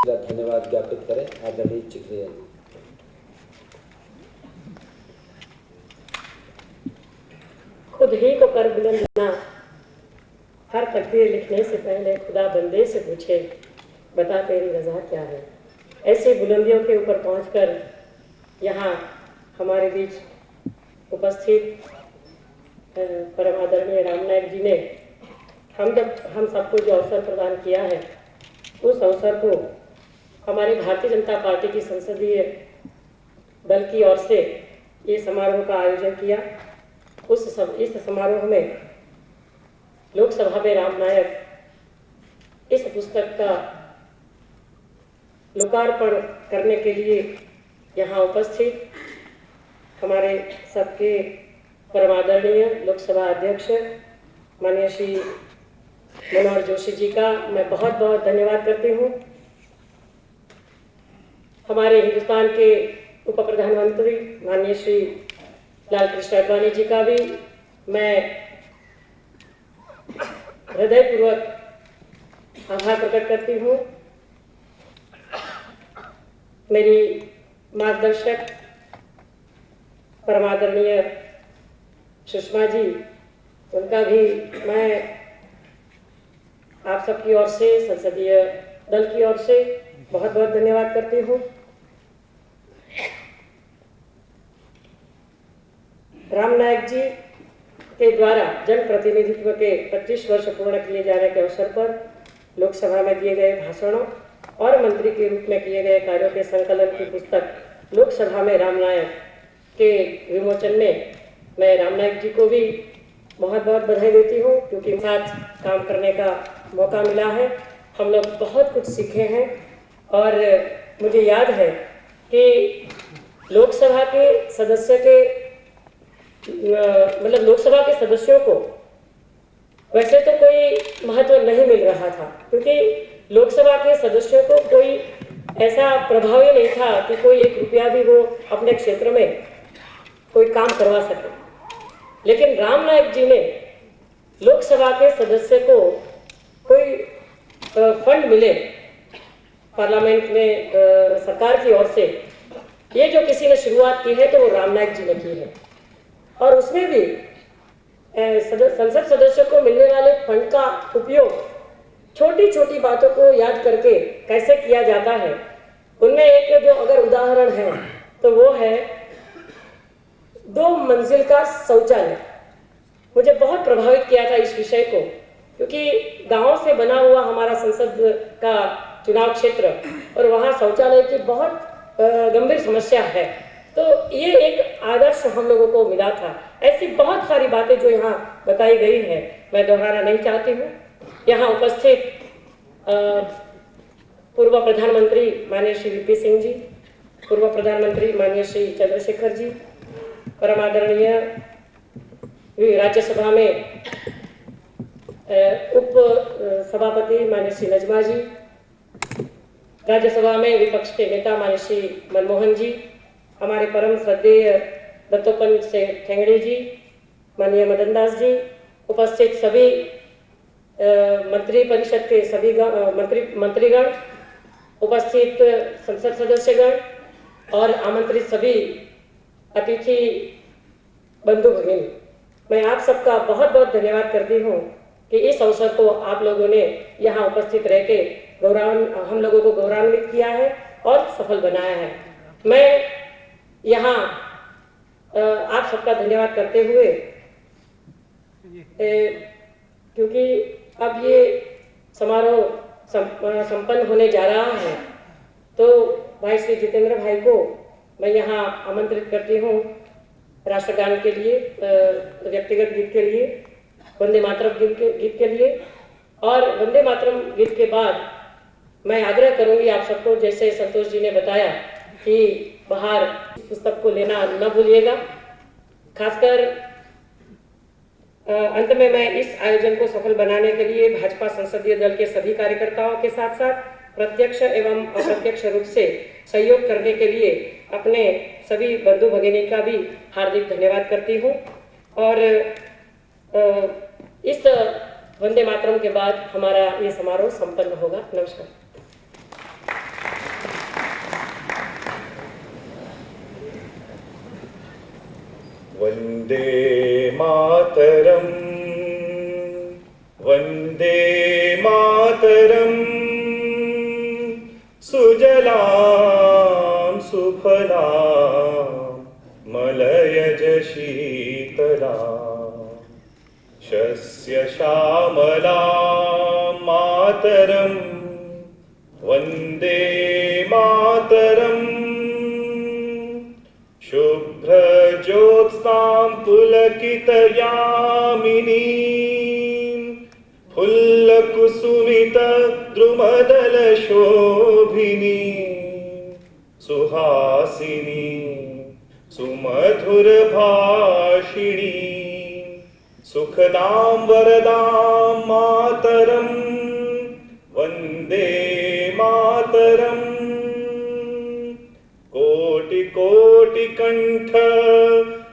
धन्यवाद ज्ञापित करें आदरणीय चिखलिया जी। खुद ही को कर बुलंद ना, हर तकदीर लिखने से पहले खुदा बंदे से पूछे, बता तेरी रजा क्या है। ऐसी बुलंदियों के ऊपर पहुंचकर यहाँ हमारे बीच उपस्थित परम आदरणीय राम नायक जी ने हम सबको जो अवसर प्रदान किया है, उस अवसर को हमारी भारतीय जनता पार्टी की संसदीय दल की ओर से ये समारोह का आयोजन किया। इस समारोह में लोकसभा में राम नायक इस पुस्तक का लोकार्पण करने के लिए यहाँ उपस्थित हमारे सबके परम आदरणीय लोकसभा अध्यक्ष माननीय श्री मनोहर जोशी जी का मैं बहुत बहुत धन्यवाद करती हूँ। हमारे हिंदुस्तान के उप प्रधानमंत्री माननीय श्री लाल कृष्ण आडवाणी जी का भी मैं हृदयपूर्वक आभार प्रकट करती हूँ। मेरी मार्गदर्शक परम आदरणीय सुषमा जी, उनका भी मैं आप सबकी ओर से, संसदीय दल की ओर से बहुत बहुत धन्यवाद करती हूँ। राम नायक जी के द्वारा जन प्रतिनिधित्व के 25 वर्ष पूर्ण किए जाने के अवसर पर लोकसभा में दिए गए भाषणों और मंत्री के रूप में किए गए कार्यों के संकलन की पुस्तक लोकसभा में राम नायक के विमोचन में मैं राम नायक जी को भी बहुत बहुत बधाई देती हूँ, क्योंकि साथ काम करने का मौका मिला है। हम लोग बहुत कुछ सीखे हैं और मुझे याद है कि लोकसभा के सदस्य के लोकसभा के सदस्यों को वैसे तो कोई महत्व नहीं मिल रहा था, क्योंकि लोकसभा के सदस्यों को कोई ऐसा प्रभाव ही नहीं था कि कोई 1 रुपया भी वो अपने क्षेत्र में कोई काम करवा सके। लेकिन राम नायक जी ने लोकसभा के सदस्य को कोई फंड मिले पार्लियामेंट में सरकार की ओर से, ये जो किसी ने शुरुआत की है तो वो राम नायक जी ने की है। और उसमें भी संसद सदस्यों को मिलने वाले फंड का उपयोग छोटी छोटी बातों को याद करके कैसे किया जाता है, उनमें एक जो अगर उदाहरण है तो वो है 2 मंजिल का शौचालय। मुझे बहुत प्रभावित किया था इस विषय को, क्योंकि गांव से बना हुआ हमारा संसद का चुनाव क्षेत्र और वहाँ शौचालय की बहुत गंभीर समस्या है। तो ये एक आदर्श हम लोगों को मिला था। ऐसी बहुत सारी बातें जो यहाँ बताई गई है मैं दोहराना नहीं चाहती हूँ। यहाँ उपस्थित पूर्व प्रधानमंत्री माननीय श्री वीपी सिंह जी, पूर्व प्रधानमंत्री माननीय श्री चंद्रशेखर जी, परम आदरणीय राज्यसभा में उप सभापति माननीय श्री नजमा जी, राज्यसभा में विपक्ष के नेता माननीय श्री मनमोहन जी, हमारे परम श्रद्धेय दत्तोपंत से ठेंगड़ी जी, माननीय मदन दास जी, उपस्थित सभी मंत्री परिषद के सभी मंत्रीगण, उपस्थित संसद सदस्यगण और आमंत्रित सभी अतिथि बंधु भगिनी, मैं आप सबका बहुत बहुत धन्यवाद करती हूँ कि इस अवसर को आप लोगों ने यहाँ उपस्थित रह के हम लोगों को गौरवान्वित किया है और सफल बनाया है। मैं यहाँ आप सबका धन्यवाद करते हुए, क्योंकि अब ये समारोह संपन्न होने जा रहा है, तो भाई श्री जितेंद्र भाई को मैं यहाँ आमंत्रित करती हूँ राष्ट्रगान के लिए, व्यक्तिगत गीत के लिए, वंदे मातरम गीत के लिए। और वंदे मातरम गीत के बाद मैं आग्रह करूंगी आप सबको, जैसे संतोष जी ने बताया कि बाहर पुस्तक को लेना न भूलिएगा। खासकर अंत में मैं इस आयोजन को सफल बनाने के लिए भाजपा संसदीय दल के सभी कार्यकर्ताओं के साथ साथ प्रत्यक्ष एवं अप्रत्यक्ष रूप से सहयोग करने के लिए अपने सभी बंधु भगिनी का भी हार्दिक धन्यवाद करती हूँ। और इस वंदे मातरम के बाद हमारा ये समारोह संपन्न होगा। नमस्कार। वन्दे मातरम् वन्दे मातरम् सुजलां सुफलां मलयज शीतलां शस्य श्यामलां मातरम् वन्दे मातरम् शुभ्रज्योत्स्नां पुलकितयामिनीं फुल्लकुसुमितद्रुमदलशोभिनी सुहासिनी सुमधुरभाषिणी सुखदां वरदां मातरम् वन्दे मातरम् कोटि कोटि कंठ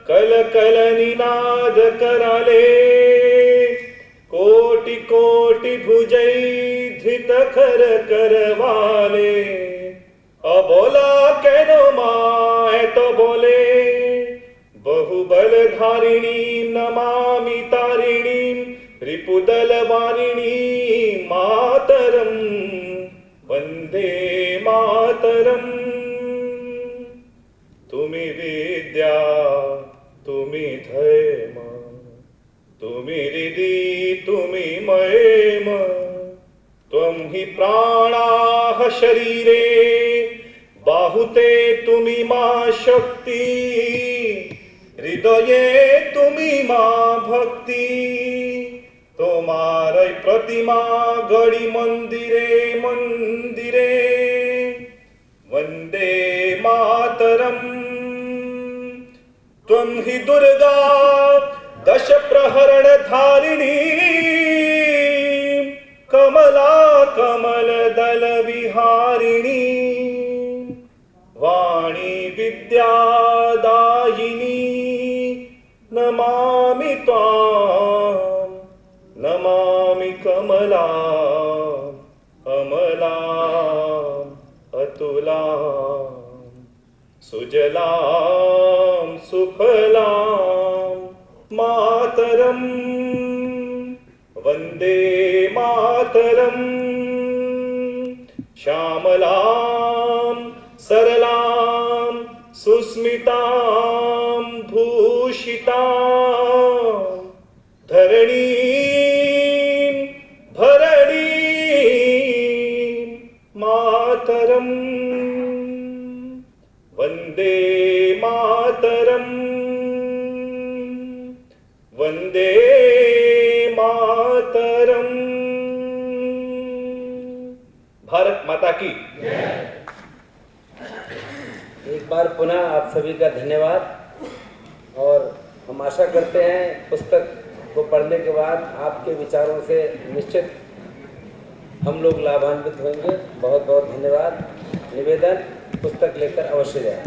कल कल निनाद कराले कोटि कोटि भुजै धृत कर करवाले अबोला केनो माए तो बोले बहुबलधारिणी नमामि तारिणीं रिपुदलवारिणी मातरम् वन्दे मातरम् तुमि विद्या तुमि धैर्य तुमि हृदि तुमि मयेम त्वं हि प्राणाः शरीरे बाहुते तुमि मा शक्ति हृदये तुमि मा भक्ति तोमारै प्रतिमा गढ़ी मंदिरे मंदिरे वन्दे मातरम् त्वं हि दुर्गा दश प्रहरण धारिणी कमला कमल दल विहारिणी वाणी विद्यादायिनी नमामि त्वां नमामि कमला अमला अतुलां सुजलां सुफलां मातरम् वन्दे मातरम् श्यामलां सरलां सुस्मितां भूषितां धरणीं भरणीं मातरम् वन्दे मातरम् वन्दे मातरम्। भारत माता की। एक बार पुनः आप सभी का धन्यवाद और हम आशा करते हैं पुस्तक को पढ़ने के बाद आपके विचारों से निश्चित हम लोग लाभान्वित होंगे। बहुत बहुत धन्यवाद। निवेदन पुस्तक लेकर अवश्य जाएं।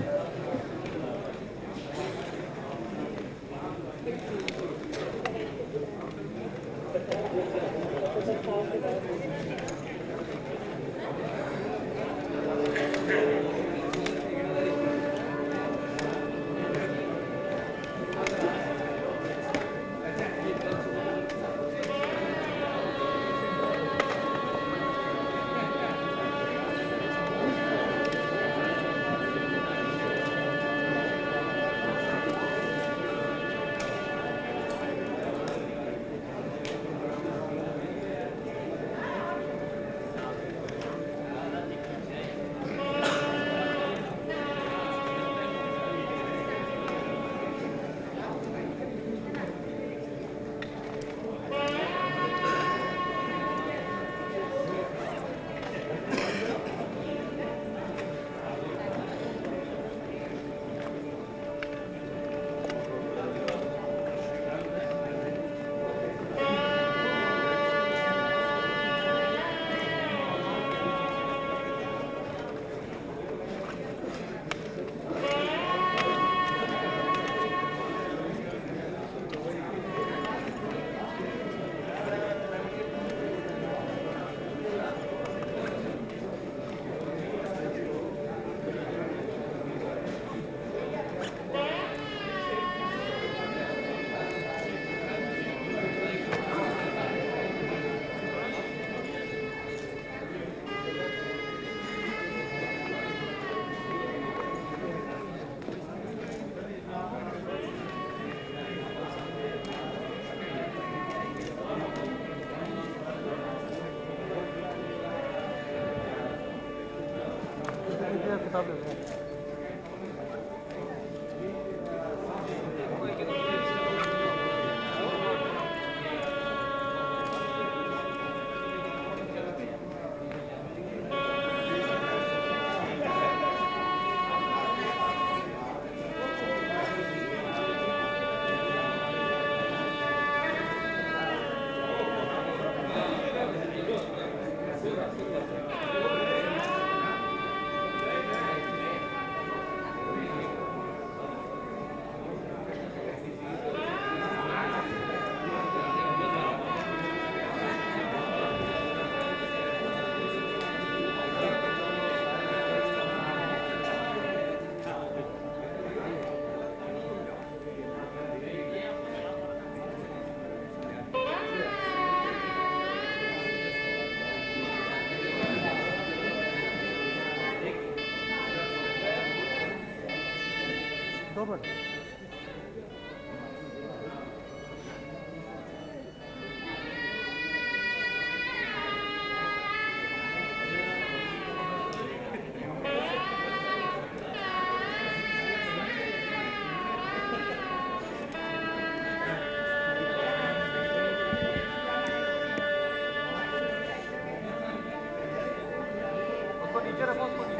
नीचे रखो उसको।